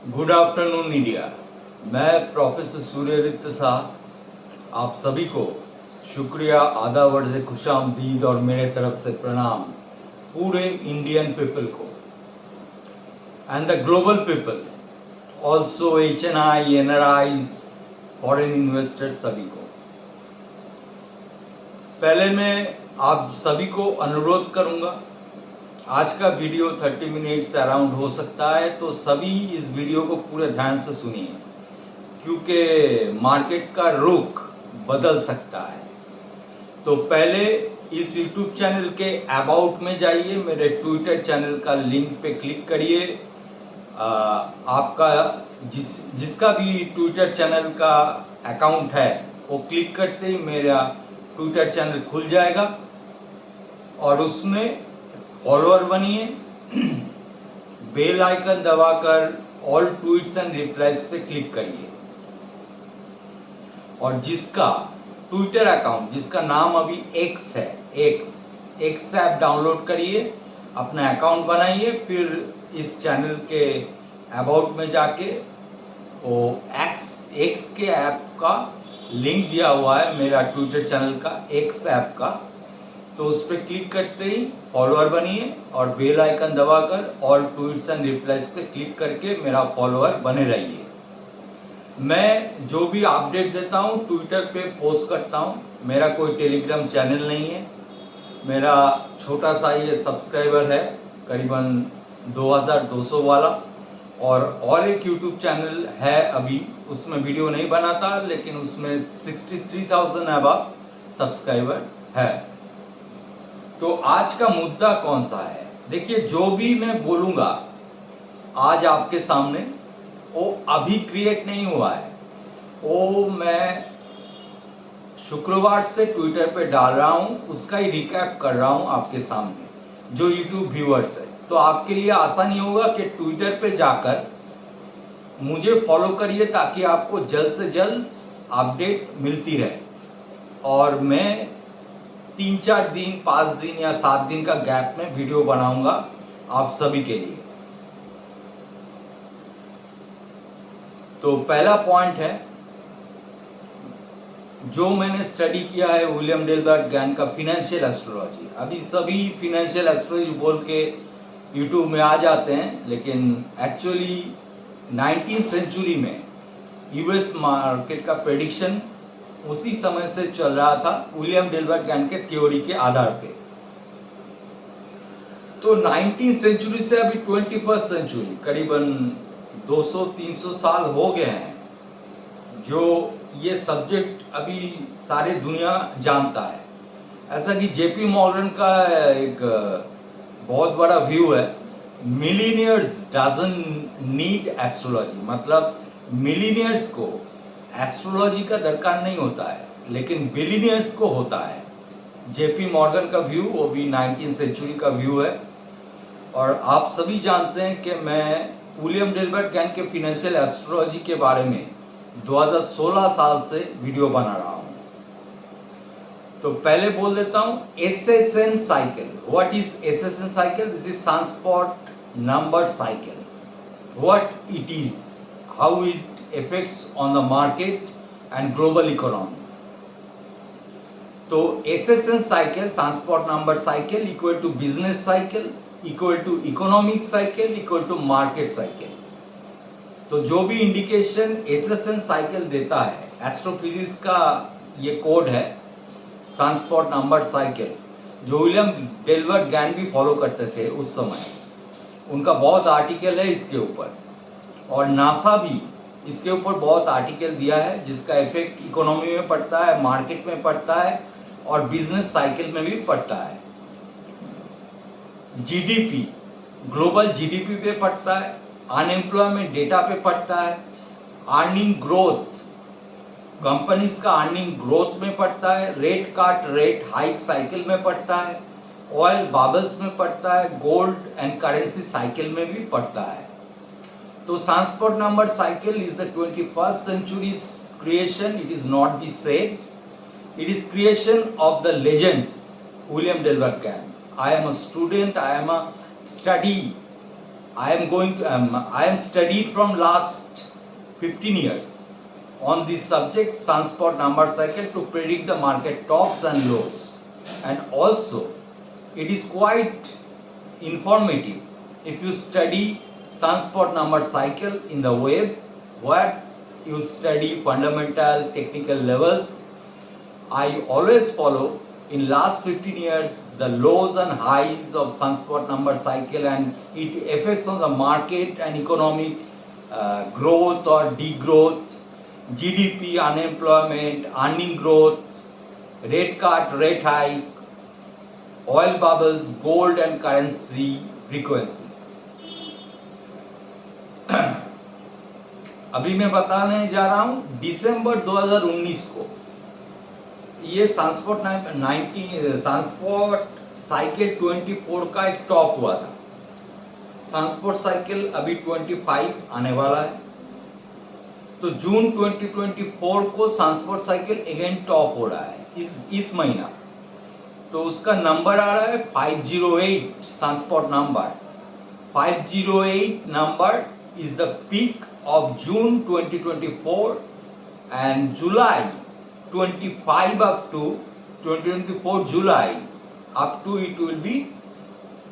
Good afternoon India. मैं professor Suryadatta Shah आप सभी को शुक्रिया, आदाब, अर्ज़ खुशामदीद और मेरे तरफ से प्रणाम पूरे इंडियन पीपल को and the global people, also HNI, NRIs, foreign investors सभी को। पहले मैं आप सभी को अनुरोध करूंगा, आज का वीडियो 30 मिनट से अराउंड हो सकता है, तो सभी इस वीडियो को पूरे ध्यान से सुनिए क्योंकि मार्केट का रुख बदल सकता है। तो पहले इस YouTube चैनल के अबाउट में जाइए, मेरे ट्विटर चैनल का लिंक पे क्लिक करिए। आपका जिसका भी ट्विटर चैनल का अकाउंट है वो क्लिक करते ही मेरा ट्विटर चैनल खुल जाएगा और उसमें फॉलोअर बनिए। बेल आइकन दबाकर ऑल ट्वीट्स एंड रिप्लाईज पे क्लिक करिए और जिसका ट्विटर अकाउंट, जिसका नाम अभी एक्स है, एक्स ऐप डाउनलोड करिए, अपना अकाउंट बनाइए, फिर इस चैनल के अबाउट में जाके वो एक्स के ऐप का लिंक दिया हुआ है मेरा ट्विटर चैनल का, एक्स ऐप का, तो उस पर क्लिक करते ही फॉलोअर बनिए और बेल आइकन दबाकर ऑल ट्वीट्स एंड रिप्लाईज पे क्लिक करके मेरा फॉलोअर बने रहिए। मैं जो भी अपडेट देता हूँ ट्विटर पे पोस्ट करता हूँ। मेरा कोई टेलीग्राम चैनल नहीं है, मेरा छोटा सा ये सब्सक्राइबर है, करीबन 2200 वाला, और एक यूट्यूब चैनल है अभी, उसमें वीडियो नहीं बनाता लेकिन उसमें 63,000 अबव सब्सक्राइबर है। तो आज का मुद्दा कौन सा है? देखिए, जो भी मैं बोलूँगा आज आपके सामने वो अभी क्रिएट नहीं हुआ है, वो मैं शुक्रवार से ट्विटर पे डाल रहा हूँ, उसका ही रिकैप कर रहा हूँ आपके सामने जो यूट्यूब व्यूअर्स है। तो आपके लिए आसानी होगा कि ट्विटर पे जाकर मुझे फॉलो करिए ताकि आपको जल्द से जल्द अपडेट मिलती रहे और मैं 3-4 दिन, 5 दिन या 7 दिन का गैप में वीडियो बनाऊंगा आप सभी के लिए। तो पहला पॉइंट है, जो मैंने स्टडी किया है विलियम डेलबर्ट गैन का फाइनेंशियल एस्ट्रोलॉजी। अभी सभी फाइनेंशियल एस्ट्रोलॉजी बोल के यूट्यूब में आ जाते हैं, लेकिन एक्चुअली 19th सेंचुरी में यूएस मार्केट का प्रेडिक्शन उसी समय से चल रहा था विलियम डेलबर्ट गैन के थ्योरी के आधार पे। तो 19th सेंचुरी से अभी 21st सेंचुरी, करीबन 200-300 साल हो गए हैं जो ये सब्जेक्ट अभी सारे दुनिया जानता है। ऐसा कि जेपी मॉर्गन का एक बहुत बड़ा व्यू है, मिलीनियर्स डजंट नीड एस्ट्रोलॉजी, मतलब मिलीनियर्स को एस्ट्रोलॉजी का दरकार नहीं होता है लेकिन बिलीनियर्स को होता है। जेपी मॉर्गन का व्यू, वो भी 19th सेंचुरी का व्यू है। और आप सभी जानते हैं कि मैं विलियम डेलबर्ट गैन के फाइनेंशियल एस्ट्रोलॉजी के बारे में 2016 साल से वीडियो बना रहा हूँ। तो पहले बोल देता हूँ SSN cycle. What is SSN cycle? This is sunspot number cycle. What it is, how it effects on the market and global economy. तो SSN cycle, sunspot number cycle, equal to business cycle, equal to economic cycle, equal to market cycle. तो जो भी indication SSN cycle देता है, astrophysics का ये code है, sunspot number cycle, जो विलियम डेलबर्ट गैन भी फॉलो करते थे उस समय। उनका बहुत आर्टिकल है इसके ऊपर और नासा भी इसके ऊपर बहुत आर्टिकल दिया है जिसका इफेक्ट इकोनॉमी में पड़ता है, मार्केट में पड़ता है और बिजनेस साइकिल में भी पड़ता है। जीडीपी, ग्लोबल जीडीपी पे पड़ता है, अनएम्प्लॉयमेंट डेटा पे पड़ता है, अर्निंग ग्रोथ, कंपनीज का अर्निंग ग्रोथ में पड़ता है, rate cut rate hike cycle में पड़ता है, ऑयल बबल्स में पड़ता है, गोल्ड एंड करेंसी साइकिल में भी पड़ता है। तो sunspot number cycle is the 21st century's creation. It is not be said. It is creation of the legends William Delbert Gann. I am a student. I am a study I am studied from last 15 years on this subject, sunspot number cycle, to predict the market tops and lows. And also it is quite informative if you study sunspot number cycle in the web, where you study fundamental technical levels. I always follow in last 15 years the lows and highs of sunspot number cycle and its effects on the market and economic growth or degrowth, GDP, unemployment, earning growth, rate cut, rate hike, oil bubbles, gold and currency frequencies. अभी मैं बताने जा रहा हूँ दिसंबर 2019 को ये sunspot cycle 24 का एक टॉप हुआ था। सनस्पॉट साइकिल अभी 25 आने वाला है, तो जून 2024 को सनस्पॉट साइकिल अगेन टॉप हो रहा है इस महीना। तो उसका नंबर आ रहा है 508, sunspot number 508 number is the peak of June 2024, and July 25 up to 2024 July up to it will be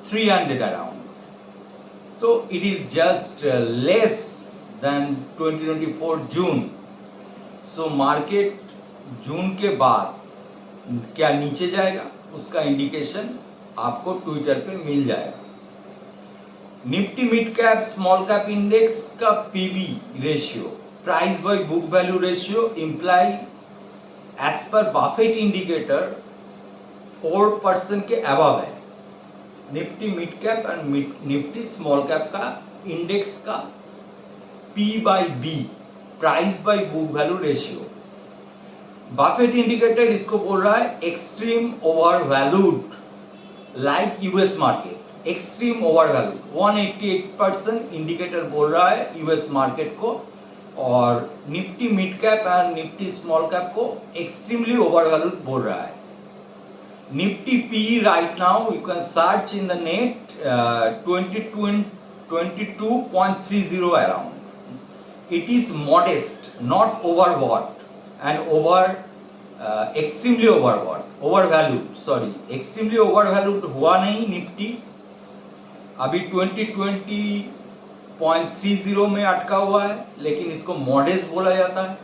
300 around. So it is just less than 2024 June. So market जून के बाद क्या नीचे जाएगा उसका इंडिकेशन आपको ट्विटर पे मिल जाएगा। Nifty mid cap small cap index का PB ratio, price by book value ratio, imply as per Buffett indicator 4% के अबव है। Nifty mid cap and Nifty small cap का इंडेक्स का P by B, price by book value ratio, Buffett indicator इसको बोल रहा है extreme over valued, like US market. Extreme over valued 188% indicator बोल रहा है यूएस मार्केट को, और Nifty mid cap and Nifty small cap को एक्सट्रीमली ओवर वैल्यूड बोल रहा है। Nifty P right now you can search in the net 22.30 around. It is modest, not overbought and over extremely overvalued, sorry, extremely overvalued हुआ नहीं Nifty, अभी 20.30 में अटका हुआ है, लेकिन इसको मॉडेस्ट बोला जाता है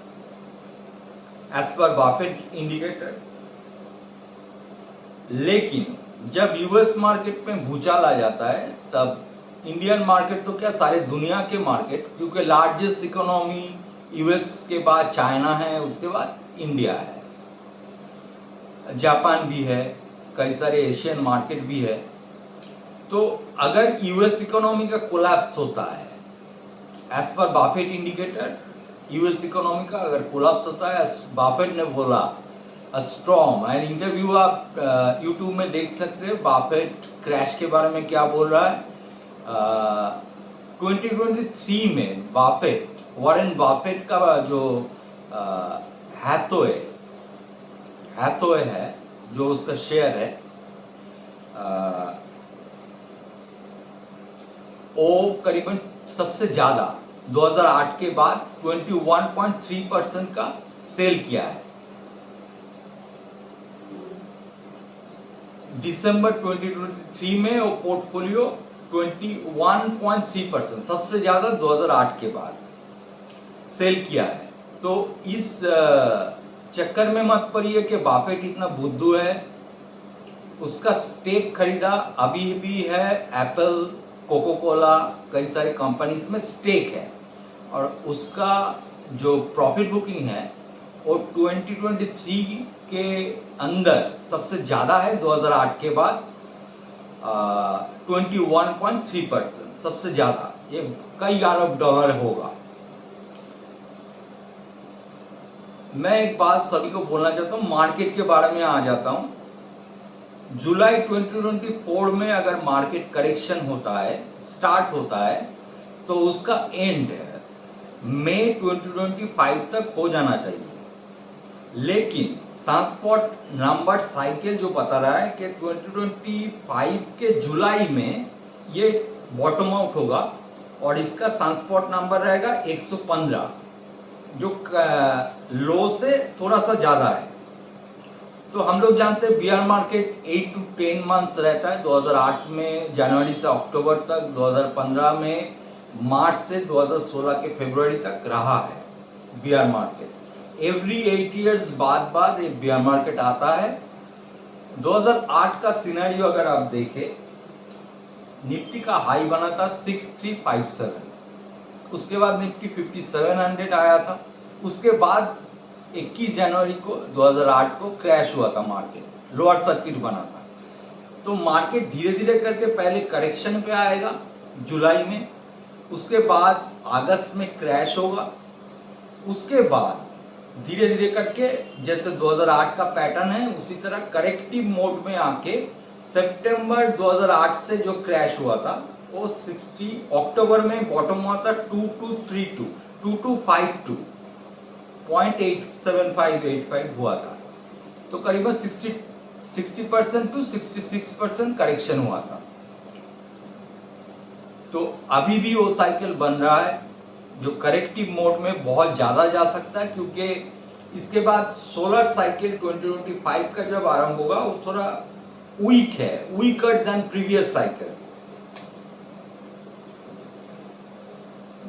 एज पर बाफेट इंडिकेटर। लेकिन जब यूएस मार्केट में भूचाल आ जाता है तब इंडियन मार्केट तो क्या सारे दुनिया के मार्केट, क्योंकि लार्जेस्ट इकोनॉमी यूएस के बाद चाइना है, उसके बाद इंडिया है, जापान भी है, कई सारे एशियन मार्केट भी है। तो अगर यूएस इकोनॉमी का कोलैप्स होता है as per Buffett indicator, US economy का अगर कोलैप्स होता है, बाफेट ने बोला अ स्टॉर्म, एंड इंटरव्यू आप यूट्यूब में देख सकते हैं बाफेट क्रैश के बारे में क्या बोल रहा है। 2023 में बाफेट, वॉरेन बाफेट का जो हैथोए है जो उसका शेयर है, वो करीबन सबसे ज्यादा 2008 के बाद 21.3% का सेल किया है। दिसंबर 2023 में वो पोर्टफोलियो 21.3% सबसे ज्यादा 2008 के बाद सेल किया है। तो इस चक्कर में मत पड़िए कि बाफेट इतना बुद्धू है। उसका स्टेक खरीदा अभी भी है, एप्पल, कोको कोला, कई सारे कंपनीज में स्टेक है, और उसका जो प्रॉफिट बुकिंग है वो 2023 के अंदर सबसे ज़्यादा है 2008 के बाद 21.3%, सबसे ज़्यादा, ये कई अरब डॉलर होगा। मैं एक बात सभी को बोलना चाहता हूँ, मार्केट के बारे में आ जाता हूँ। जुलाई 2024 में अगर मार्केट करेक्शन होता है, स्टार्ट होता है, तो उसका एंड मई 2025 तक हो जाना चाहिए। लेकिन सनस्पॉट नंबर साइकिल जो बता रहा है कि 2025 के जुलाई में ये बॉटम आउट होगा और इसका सनस्पॉट नंबर रहेगा 115, जो लो से थोड़ा सा ज़्यादा है। तो हम लोग जानते हैं बियर मार्केट 8 to 10 मंथ्स रहता है, 2008 में जनवरी से अक्टूबर तक, 2015 में मार्च से 2016 के फरवरी तक रहा है बियर मार्केट। एवरी 8 इयर्स बाद एक बियर मार्केट आता है। 2008 का सिनेरियो अगर आप देखें, निफ्टी का हाई बना था 6357, उसके बाद निफ्टी 5700 आया था। उसके बाद 21 जनवरी को 2008 को क्रैश हुआ था मार्केट, लोअर सर्किट बना था। तो मार्केट धीरे धीरे करके पहले करेक्शन पे आएगा जुलाई में, उसके बाद अगस्त में क्रैश होगा, उसके बाद धीरे धीरे करके जैसे 2008 का पैटर्न है उसी तरह करेक्टिव मोड में आके सितंबर 2008 से जो क्रैश हुआ था वो 60 अक्टूबर में बॉटम हुआ था 2232 2252 0.87585 हुआ था। तो करीबन 60% टू 66% करेक्शन हुआ था। तो अभी भी वो साइकिल बन रहा है जो करेक्टिव मोड में बहुत ज़्यादा जा सकता है, क्योंकि इसके बाद सोलर साइकिल 2025 का जब आरंभ होगा वो थोड़ा वीक है, weaker then previous cycles.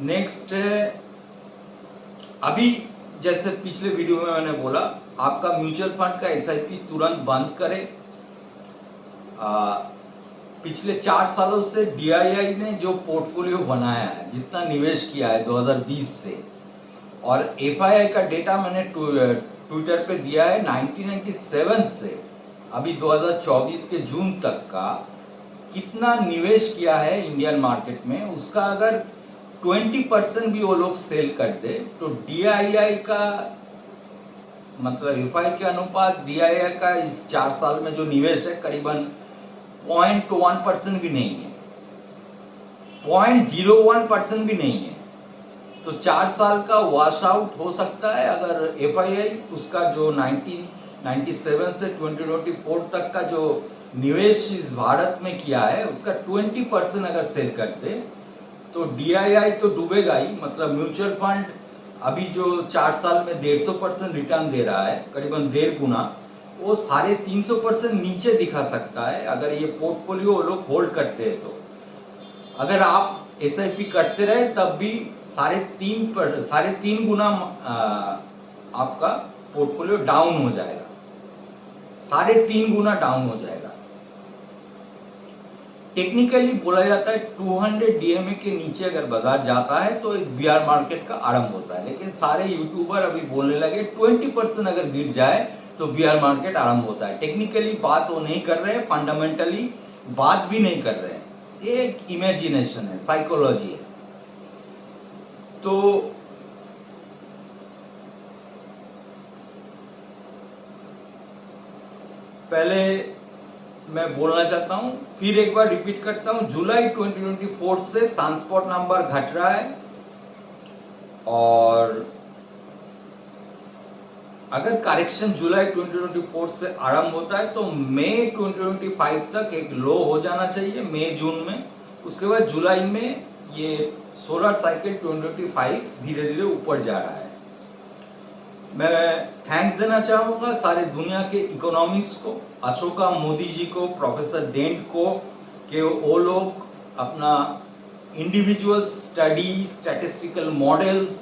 Next है, अभी जैसे पिछले वीडियो में मैंने बोला, आपका म्यूचुअल फंड का एसआईपी तुरंत बंद करें। पिछले 4 सालों से डीआईआई ने जो पोर्टफोलियो बनाया है, जितना निवेश किया है 2020 से, और एफआईआई का डेटा मैंने ट्विटर पे दिया है 1997 से अभी 2024 के जून तक का कितना निवेश किया है इंडियन मार्केट में, उसका अगर 20% भी वो लोग सेल करते तो डीआईआई का मतलब एफआई के अनुपात डीआईआई का इस 4 साल में जो निवेश है करीबन 0.1% भी नहीं है, 0.01% भी नहीं है। तो 4 साल का वॉश आउट हो सकता है अगर एफआईआई उसका जो 97 से 2024 तक का जो निवेश इस भारत में किया है उसका 20% अगर सेल करते तो डीआईआई तो डूबेगा ही। मतलब म्यूचुअल फंड अभी जो 4 साल में 150% रिटर्न दे रहा है, करीबन 1.5 गुना, वो 350% नीचे दिखा सकता है अगर ये पोर्टफोलियो लोग होल्ड करते हैं। तो अगर आप एसआईपी करते रहे तब भी 3.5 गुना आपका पोर्टफोलियो डाउन हो जाएगा, 3.5 गुना डाउन हो जाएगा। टेक्निकली बोला जाता है 200 डीएमए के नीचे अगर बाजार जाता है तो एक बियर मार्केट का आरंभ होता है, लेकिन सारे यूट्यूबर अभी बोलने लगे 20% अगर गिर जाए तो बियर मार्केट आरंभ होता है। टेक्निकली बात वो नहीं कर रहे हैं, फंडामेंटली बात भी नहीं कर रहे हैं, एक इमेजिनेशन है, साइकोलॉजी है। तो पहले मैं बोलना चाहता हूं, फिर एक बार रिपीट करता हूं, जुलाई 2024 से सनस्पॉट नंबर घट रहा है, और अगर करेक्शन जुलाई 2024 से आरंभ होता है तो मई 2025 तक एक लो हो जाना चाहिए, मई जून में। उसके बाद जुलाई में ये सोलर साइकिल 2025 धीरे धीरे ऊपर जा रहा है। मैं थैंक्स देना चाहूँगा सारे दुनिया के इकोनॉमिस्ट को, अशोका मोदी जी को, प्रोफेसर डेंट को, कि वो लोग अपना इंडिविजुअल स्टडी, स्टैटिस्टिकल मॉडल्स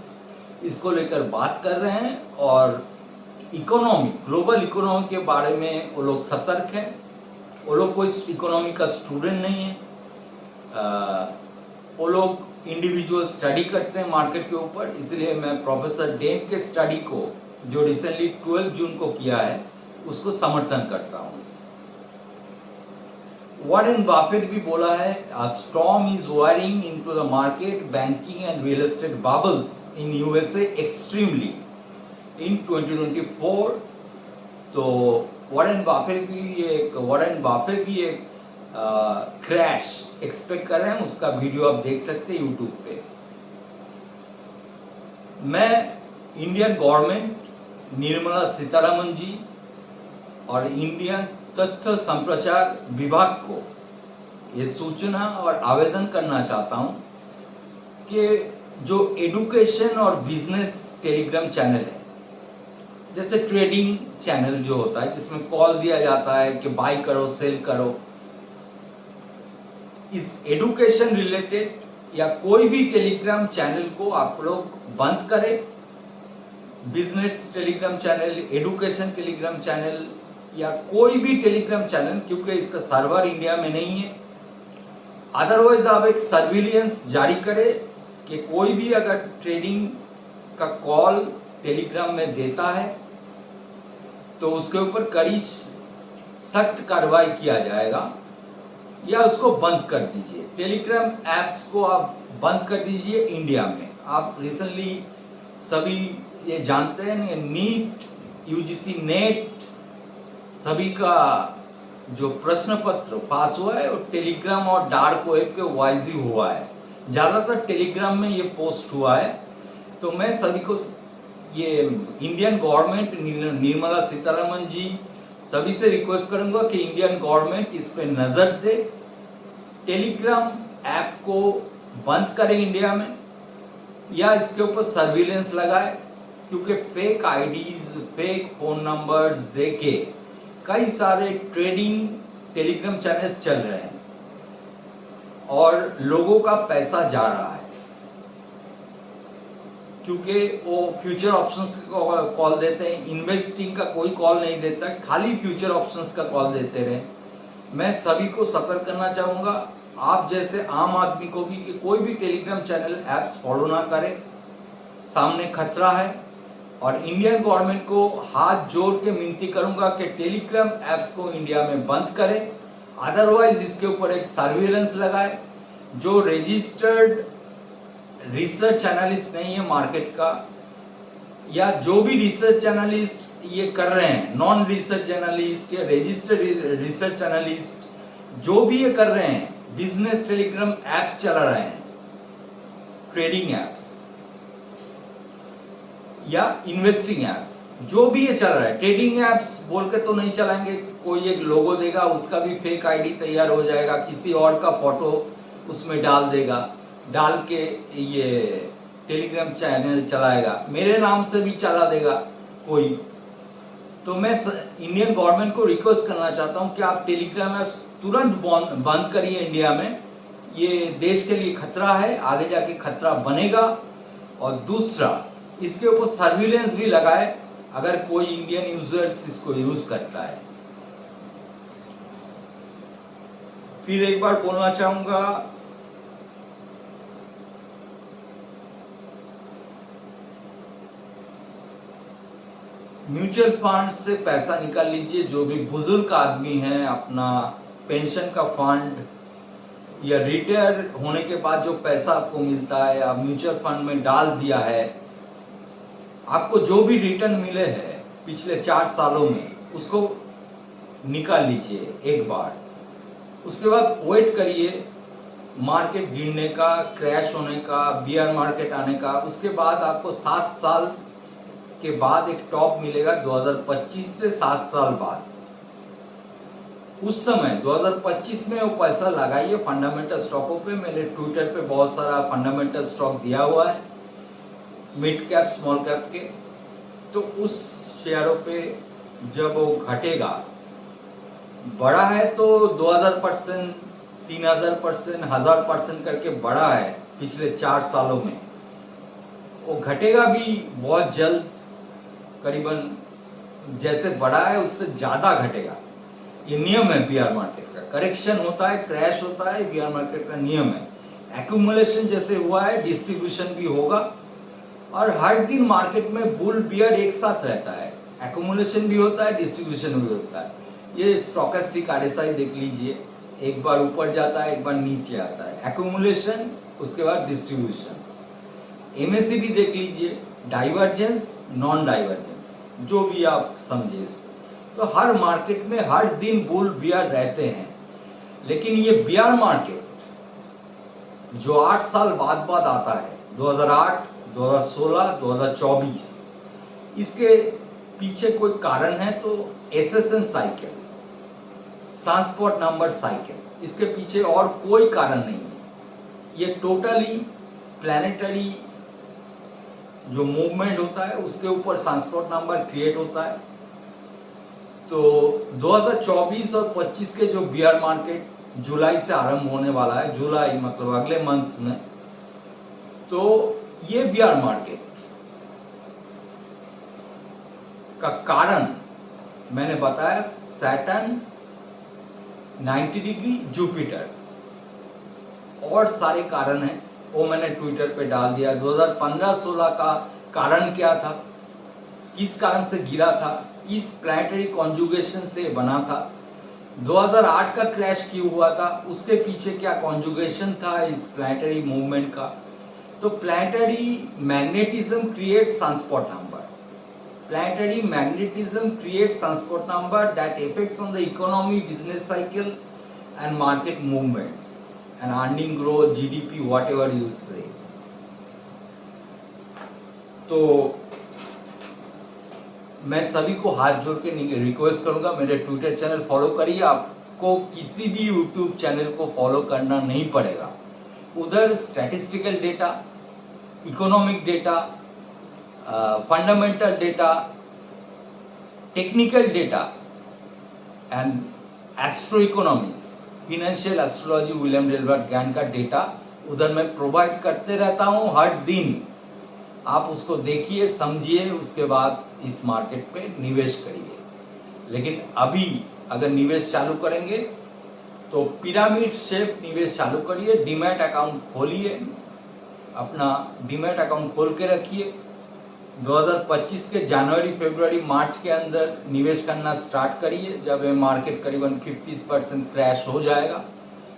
इसको लेकर बात कर रहे हैं, और इकोनॉमी, ग्लोबल इकोनॉमी के बारे में वो लोग सतर्क हैं। वो लोग कोई इकोनॉमी का स्टूडेंट नहीं है, वो लोग इंडिविजुअल स्टडी करते हैं मार्केट के ऊपर। इसलिए मैं प्रोफेसर डेंट के स्टडी को जो रिसेंटली 12 जून को किया है उसको समर्थन करता हूँ। वॉरेन बफेट भी बोला है, a storm is wiring into the market, banking and real estate bubbles in USA extremely in 2024। तो वॉरेन बफेट भी एक क्रैश एक्सपेक्ट कर रहे हैं, उसका वीडियो आप देख सकते हैं यूट्यूब पे। मैं इंडियन गवर्नमेंट, निर्मला सीतारमन जी और इंडियन तथ्य संप्रचार विभाग को ये सूचना और आवेदन करना चाहता हूं कि जो एडुकेशन और बिजनेस टेलीग्राम चैनल है, जैसे ट्रेडिंग चैनल जो होता है जिसमें कॉल दिया जाता है कि बाय करो सेल करो, इस एडुकेशन रिलेटेड या कोई भी टेलीग्राम चैनल को आप लोग बंद करें। Business Telegram channel, education Telegram channel या कोई भी टेलीग्राम चैनल, क्योंकि इसका सर्वर इंडिया में नहीं है। अदरवाइज आप एक सर्विलियंस जारी करें कि कोई भी अगर ट्रेडिंग का कॉल टेलीग्राम में देता है तो उसके ऊपर कड़ी सख्त कार्रवाई किया जाएगा या उसको बंद कर दीजिए। टेलीग्राम ऐप्स को आप बंद कर दीजिए इंडिया में। आप रिसेंटली सभी ये जानते हैं नीट, यूजीसी नेट सभी का जो प्रश्न पत्र पास हुआ है वो टेलीग्राम और डार्क वेब के वॉइस ही हुआ है। ज़्यादातर टेलीग्राम में ये पोस्ट हुआ है। तो मैं सभी को ये इंडियन गवर्नमेंट, निर्मला सीतारमण जी सभी से रिक्वेस्ट करूंगा कि इंडियन गवर्नमेंट इस पे नज़र दे, टेलीग्राम ऐप को बंद करे इंडिया में या इसके ऊपर सर्विलेंस लगाए, क्योंकि fake IDs, fake phone numbers देके कई सारे ट्रेडिंग टेलीग्राम चैनल्स चल रहे हैं और लोगों का पैसा जा रहा है, क्योंकि वो फ्यूचर ऑप्शंस का कॉल देते हैं, इन्वेस्टिंग का कोई कॉल नहीं देता, खाली फ्यूचर ऑप्शंस का कॉल देते रहे। मैं सभी को सतर्क करना चाहूँगा, आप जैसे आम आदमी को भी, कि कोई भी टेलीग्राम चैनल ऐप्स फॉलो ना करें, सामने खतरा है। और इंडियन गवर्नमेंट को हाथ जोड़ के विनती करूंगा कि टेलीग्राम ऐप्स को इंडिया में बंद करें, अदरवाइज इसके ऊपर एक सर्विलेंस लगाए। जो रजिस्टर्ड रिसर्च एनालिस्ट नहीं है मार्केट का, या जो भी रिसर्च एनालिस्ट ये कर रहे हैं, नॉन रिसर्च एनालिस्ट या रजिस्टर्ड रिसर्च एनालिस्ट जो भी ये कर रहे हैं, बिजनेस टेलीग्राम ऐप्स चला रहे हैं, ट्रेडिंग ऐप्स या इन्वेस्टिंग ऐप, जो भी ये चल रहा है, ट्रेडिंग ऐप्स बोल के तो नहीं चलाएंगे। कोई एक लोगो देगा, उसका भी फेक आईडी तैयार हो जाएगा, किसी और का फोटो उसमें डाल देगा, डाल के ये टेलीग्राम चैनल चलाएगा, मेरे नाम से भी चला देगा कोई। तो मैं इंडियन गवर्नमेंट को रिक्वेस्ट करना चाहता हूँ कि आप टेलीग्राम ऐप्स तुरंत बंद करिए इंडिया में। ये देश के लिए खतरा है, आगे जाके खतरा बनेगा। और दूसरा, इसके ऊपर सर्विलेंस भी लगाए अगर कोई इंडियन यूजर्स इसको यूज करता है। फिर एक बार बोलना चाहूंगा, म्यूचुअल फंड से पैसा निकाल लीजिए। जो भी बुजुर्ग आदमी हैं, अपना पेंशन का फंड या रिटायर होने के बाद जो पैसा आपको मिलता है, आप म्यूचुअल फंड में डाल दिया है, आपको जो भी रिटर्न मिले हैं पिछले 4 सालों में, उसको निकाल लीजिए एक बार। उसके बाद वेट करिए मार्केट गिरने का, क्रैश होने का, बियर मार्केट आने का। उसके बाद आपको 7 साल के बाद एक टॉप मिलेगा, 2025 से 7 साल बाद। उस समय 2025 में वो पैसा लगाइए फंडामेंटल स्टॉकों पे। मेरे ट्विटर पे बहुत सारा फंडामेंटल स्टॉक दिया हुआ है, मिड कैप, स्मॉल कैप के। तो उस शेयरों पे जब वो घटेगा, बड़ा है तो 2000%, 3000%, 1000% करके बड़ा है पिछले 4 सालों में। वो घटेगा भी बहुत जल्द, करीबन जैसे बड़ा है उससे ज़्यादा घटेगा। ये नियम है बियर मार्केट का। करेक्शन होता है, क्रैश होता है, बियर मार्केट का नियम है। एक्यूमुलेशन जैसे हुआ है, डिस्ट्रीब्यूशन भी होगा। और हर दिन मार्केट में बुल बियर एक साथ रहता है, एक्यूमुलेशन भी होता है, डिस्ट्रीब्यूशन भी होता है। ये स्टोकेस्टिक आरएसआई देख लीजिए, एक बार ऊपर जाता है, एक बार नीचे आता है, एक्यूमुलेशन, उसके बाद डिस्ट्रीब्यूशन। एमएसीडी देख लीजिए, डाइवर्जेंस, नॉन डाइवर्जेंस, जो भी आप समझिए इसको। तो हर मार्केट में हर दिन बुल बियर रहते हैं। लेकिन ये बियर मार्केट जो 8 साल बाद आता है, 2008, 2016, 2024, इसके पीछे कोई कारण है तो SSN cycle, transport number cycle, इसके पीछे और कोई कारण नहीं है। ये टोटली प्लैनेटरी जो मूवमेंट होता है उसके ऊपर सनस्पॉट नंबर क्रिएट होता है। तो 2024 और 25 के जो बियर मार्केट जुलाई से आरंभ होने वाला है, जुलाई मतलब अगले मंथ्स में, तो ये बियर मार्केट का कारण मैंने बताया सैटर्न, 90 डिग्री जुपिटर, और सारे कारण हैं वो मैंने ट्विटर पे डाल दिया। 2015-16 का कारण क्या था, किस कारण से गिरा था, किस प्लैनेटरी कॉन्जुगेशन से बना था, 2008 का क्रैश क्यों हुआ था, उसके पीछे क्या कॉन्जुगेशन था इस प्लैनेटरी मूवमेंट का। तो planetary magnetism creates sunspot number, planetary magnetism creates sunspot number that affects on the economy, business cycle and market movements and earning growth, GDP, whatever you say. तो मैं सभी को हाथ जोड़ के रिक्वेस्ट करूंगा, मेरे ट्विटर चैनल फॉलो करिए। आपको किसी भी यूट्यूब चैनल को फॉलो करना नहीं पड़ेगा। उधर statistical data, economic data, fundamental data, technical data and astro economics, financial astrology, William Delbert Gann का डेटा उधर मैं प्रोवाइड करते रहता हूँ हर दिन। आप उसको देखिए, समझिए, उसके बाद इस मार्केट पे निवेश करिए। लेकिन अभी अगर निवेश चालू करेंगे तो पिरामिड शेप निवेश चालू करिए, डीमैट अकाउंट खोलिए, अपना डीमैट अकाउंट खोल के रखिए। 2025 के जनवरी, फरवरी, मार्च के अंदर निवेश करना स्टार्ट करिए। जब ये मार्केट करीबन 50% क्रैश हो जाएगा,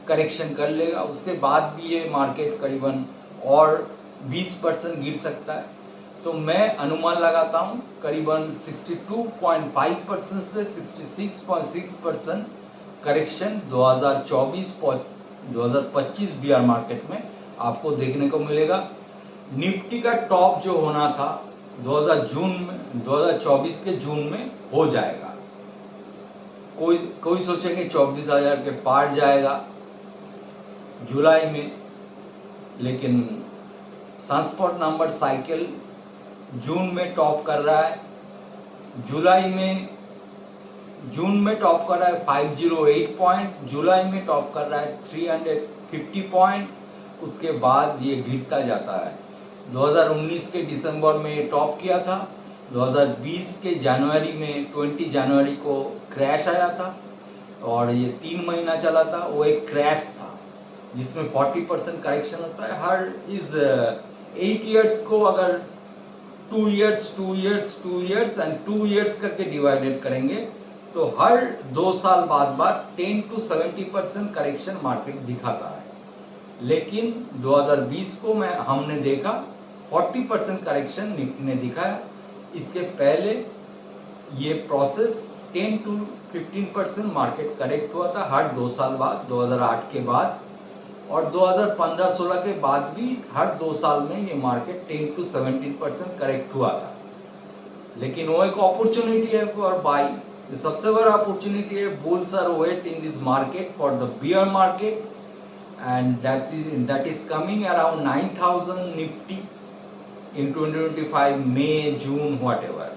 करेक्शन कर लेगा, उसके बाद भी ये मार्केट करीबन और 20% गिर सकता है। तो मैं अनुमान लगाता हूँ करीबन 62.5% से 66.6% करेक्शन 2024-2025 बियर मार्केट में आपको देखने को मिलेगा। निफ्टी का टॉप जो होना था 2024 के जून में हो जाएगा। कोई सोचेंगे 24,000 के पार जाएगा जुलाई में, लेकिन सनस्पॉट नंबर साइकिल जून में टॉप कर रहा है, जुलाई में, जून में टॉप कर रहा है 508 पॉइंट, जुलाई में टॉप कर रहा है 350 पॉइंट, उसके बाद ये गिरता जाता है। 2019 के दिसंबर में टॉप किया था, 2020 के जनवरी में 20 जनवरी को क्रैश आया था और ये 3 महीना चला था। वो एक क्रैश था जिसमें 40% करेक्शन होता है। हर इस 8 इयर्स को अगर 2 years, 2 years, 2 years and 2 years करके डिवाइडेड करेंगे तो हर 2 साल बाद 10 to 70% करेक्शन मार्केट दिखाता है। लेकिन 2020 को हमने देखा 40% करेक्शन निफ्टी ने दिखाया। इसके पहले ये प्रोसेस 10 to 15% मार्केट करेक्ट हुआ था हर 2 साल बाद, 2008 के बाद, और 2015-16 के बाद भी हर 2 साल में ये मार्केट 10 to 17% करेक्ट हुआ था। लेकिन वो एक अपॉर्चुनिटी है फॉर बाई, सबसे बड़ा अपॉर्चुनिटी है। Bulls are wait in this market for the bear market and that is coming around 9,000 Nifty in 2025 May, June, whatever.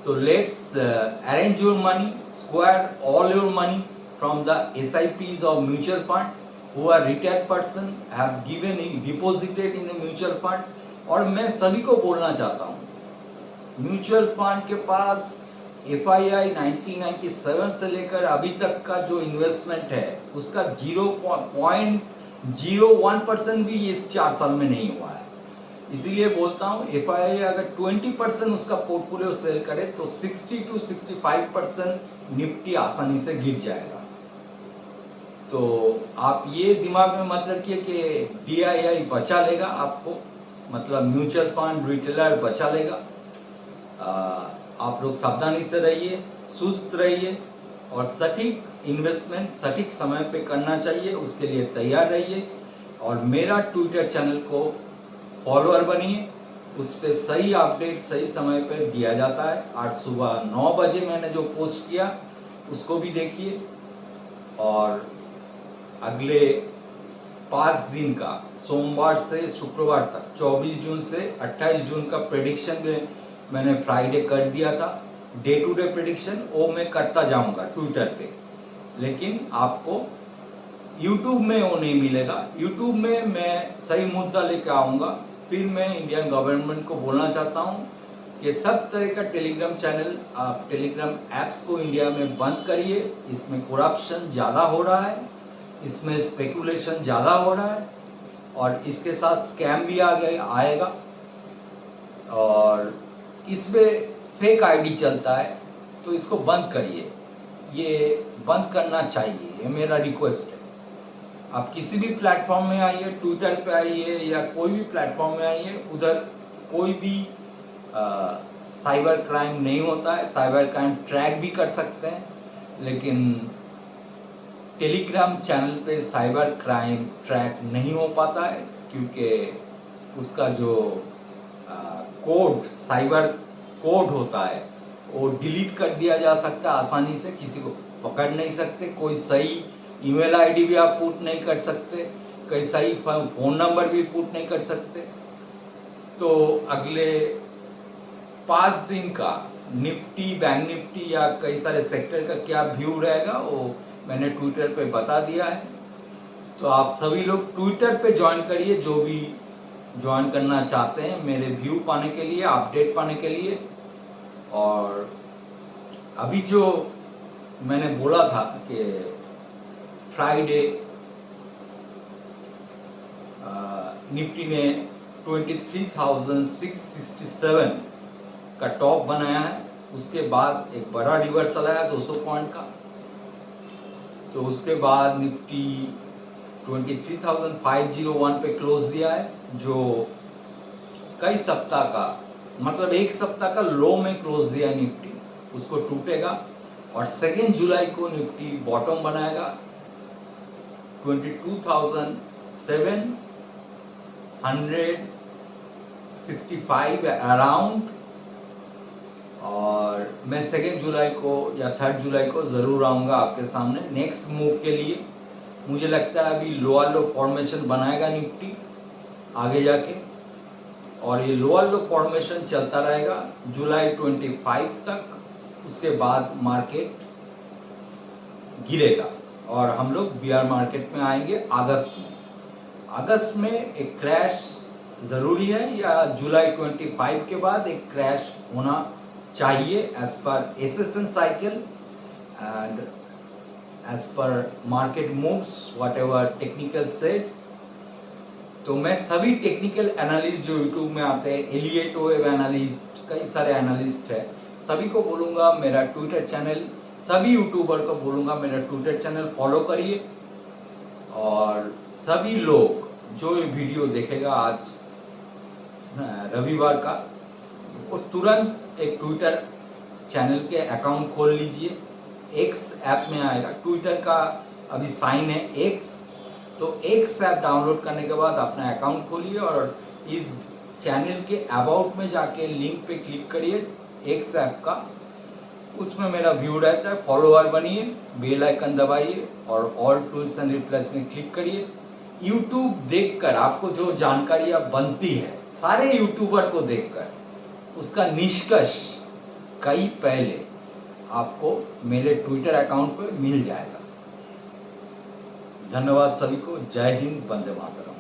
So let's arrange your money, square all your money from the SIPs of mutual fund who are retired person have given deposited in the mutual fund। और मैं सभी को बोलना चाहता हूँ mutual fund के पास FII 1997 से लेकर अभी तक का जो इन्वेस्टमेंट है उसका 0.01% भी इस 4 साल में नहीं हुआ है। इसीलिए बोलता हूँ FII अगर 20% उसका पोर्टफोलियो सेल करे तो 60 to 65% निफ्टी आसानी से गिर जाएगा। तो आप ये दिमाग में मत रखिए कि DII बचा लेगा आपको, मतलब म्यूचुअल फंड रिटेलर बचा लेगा। आप लोग सावधानी से रहिए, सुस्त रहिए और सटीक इन्वेस्टमेंट सटीक समय पे करना चाहिए, उसके लिए तैयार रहिए। और मेरा ट्विटर चैनल को फॉलोअर बनिए, उस पर सही अपडेट सही समय पे दिया जाता है। आज सुबह 9 बजे मैंने जो पोस्ट किया उसको भी देखिए। और अगले 5 दिन का, सोमवार से शुक्रवार तक, 24 जून से 28 जून का प्रेडिक्शन में मैंने फ्राइडे कर दिया था। डे टू डे प्रेडिक्शन वो मैं करता जाऊंगा ट्विटर पे, लेकिन आपको यूट्यूब में वो नहीं मिलेगा। यूट्यूब में मैं सही मुद्दा लेकर आऊँगा। फिर मैं इंडियन गवर्नमेंट को बोलना चाहता हूँ कि सब तरह का टेलीग्राम चैनल, आप टेलीग्राम ऐप्स को इंडिया में बंद करिए। इसमें करप्शन ज़्यादा हो रहा है, इसमें स्पेकुलेशन ज़्यादा हो रहा है, और इसके साथ स्कैम भी आएगा, और इसमें फेक आईडी चलता है, तो इसको बंद करिए। ये बंद करना चाहिए, ये मेरा रिक्वेस्ट है। आप किसी भी प्लेटफॉर्म में आइए, ट्विटर पे आइए या कोई भी प्लेटफॉर्म में आइए, उधर कोई भी साइबर क्राइम नहीं होता है। साइबर क्राइम ट्रैक भी कर सकते हैं, लेकिन टेलीग्राम चैनल पे साइबर क्राइम ट्रैक नहीं हो पाता है, क्योंकि उसका जो कोड, साइबर कोड होता है, वो डिलीट कर दिया जा सकता है आसानी से, किसी को पकड़ नहीं सकते। कोई सही ईमेल आईडी भी आप पुट नहीं कर सकते, कोई सही फ़ोन नंबर भी पुट नहीं कर सकते। तो अगले 5 दिन का निफ्टी, बैंक निफ्टी या कई सारे सेक्टर का क्या व्यू रहेगा, वो मैंने ट्विटर पे बता दिया है। तो आप सभी लोग ट्विटर पे ज्वाइन करिए, जो भी ज्वाइन करना चाहते हैं, मेरे व्यू पाने के लिए, अपडेट पाने के लिए। और अभी जो मैंने बोला था कि फ्राइडे निफ्टी ने 23,667 का टॉप बनाया है। उसके बाद एक बड़ा रिवर्सल आया 200 पॉइंट का। तो उसके बाद निफ्टी 23,501 पे क्लोज दिया है, जो कई सप्ताह का, मतलब एक सप्ताह का लो में क्लोज दिया है निफ्टी। उसको टूटेगा और 2 जुलाई को निफ्टी बॉटम बनाएगा 22,765 अराउंड। और मैं 2 जुलाई को या 3 जुलाई को ज़रूर आऊँगा आपके सामने नेक्स्ट मूव के लिए। मुझे लगता है अभी लोअर लो फॉर्मेशन बनाएगा निफ्टी आगे जाके, और ये लोअर लो फॉर्मेशन चलता रहेगा जुलाई 25 तक। उसके बाद मार्केट गिरेगा और हम लोग बियर मार्केट में आएंगे अगस्त में। अगस्त में एक क्रैश ज़रूरी है, या जुलाई 25 के बाद एक क्रैश होना चाहिए as per season cycle and as per market moves, whatever technical sets. तो मैं सभी टेक्निकल एनालिस्ट जो यूट्यूब में आते हैं, एलियट वेव एनालिस्ट, कई सारे एनालिस्ट है, सभी को बोलूँगा मेरा ट्विटर चैनल, सभी यूट्यूबर को बोलूँगा मेरा ट्विटर चैनल फॉलो करिए। और सभी लोग जो ये वीडियो देखेगा आज रविवार का, वो तुरंत एक ट्विटर चैनल के अकाउंट खोल लीजिए। एक्स ऐप में आएगा, ट्विटर का अभी साइन है एक्स, तो एक्स ऐप डाउनलोड करने के बाद अपना अकाउंट खोलिए और इस चैनल के अबाउट में जाके लिंक पे क्लिक करिए एक्स ऐप का। उसमें मेरा व्यू रहता है, फॉलोअर बनिए, बेल आइकन दबाइए और ऑल टूल्स एंड रिप्लेस में क्लिक करिए। यूट्यूब देखकर आपको जो जानकारियाँ बनती है सारे यूट्यूबर को देखकर, उसका निष्कर्ष कई पहले आपको मेरे ट्विटर अकाउंट पर मिल जाएगा। धन्यवाद सभी को। जय हिंद, वंदे मातरम।